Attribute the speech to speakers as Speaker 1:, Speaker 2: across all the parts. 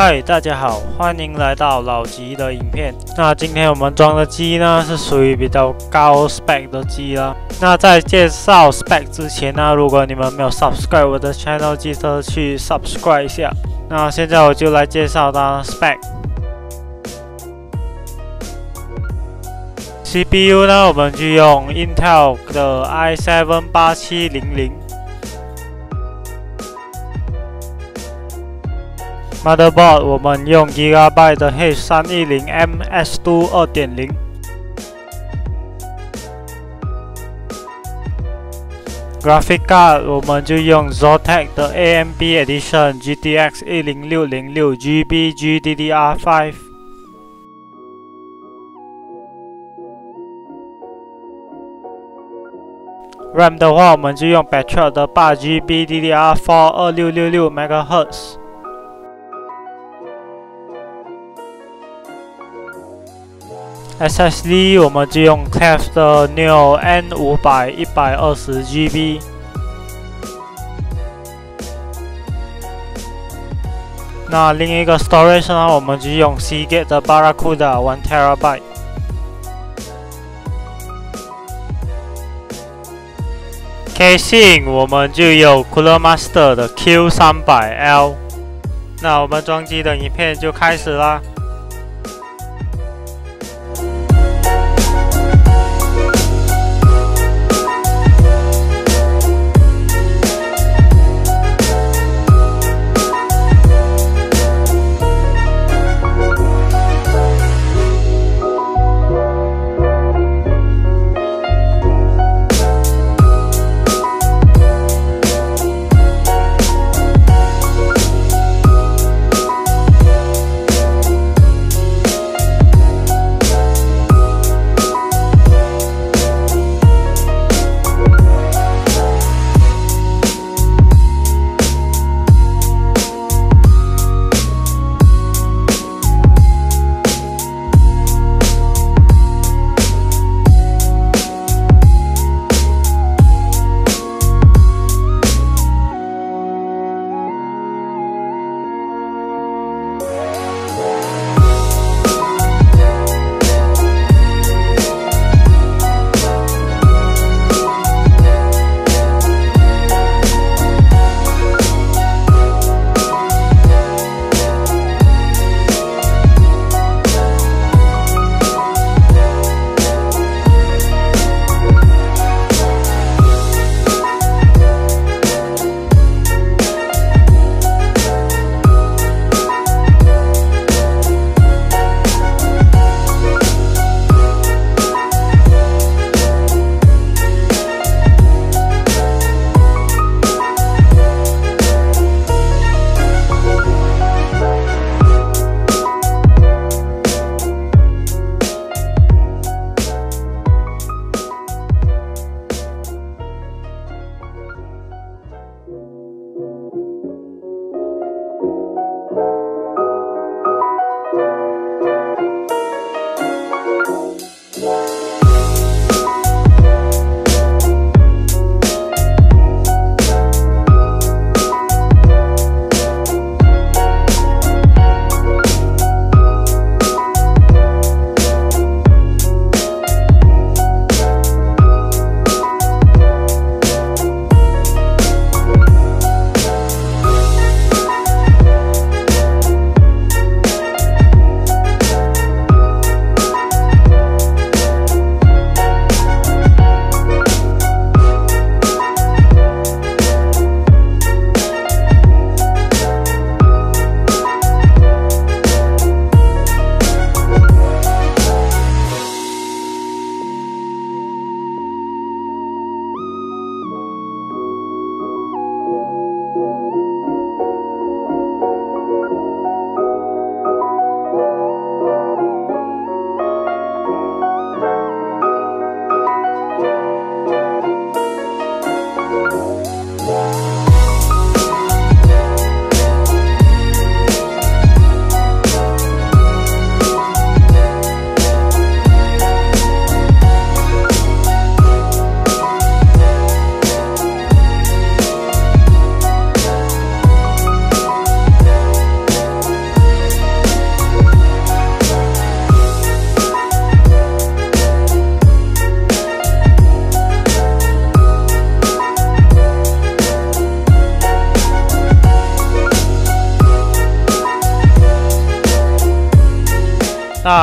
Speaker 1: 嗨，大家好，欢迎来到老吉的影片。那今天我们装的机呢，是属于比较高 spec 的机啦。那在介绍 spec 之前呢，如果你们没有 subscribe 我的 channel， 记得去 subscribe 一下。那现在我就来介绍它 spec。CPU 呢，我们就用 Intel 的 i7-8700。Motherboard 我们用 GIGABYTE 的 H310M S2 2.0。Graphic card 我们就用 Zotac 的 AMD Edition GTX 10600 6GB Gddr5。RAM 的话，我们就用 PATRIOT 的 8GB Gddr4 2666 MHz。SSD 我们就用 KLEEV 的 Neo N500 120GB。那另一个 storage 呢，我们就用 SEAGATE 的 BARRACUDA 1TB。Casing 我们就用 COOLERMASTER 的 Q300L。那我们装机的影片就开始啦。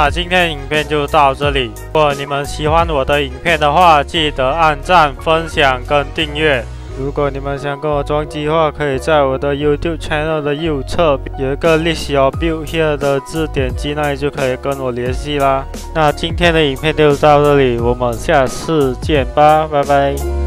Speaker 1: 那今天影片就到这里。如果你们喜欢我的影片的话，记得按赞、分享跟订阅。如果你们想跟我装机的话，可以在我的 YouTube channel 的右侧有一个 List Your Build Here 的字，点击那里就可以跟我联系啦。那今天的影片就到这里，我们下次见吧，拜拜。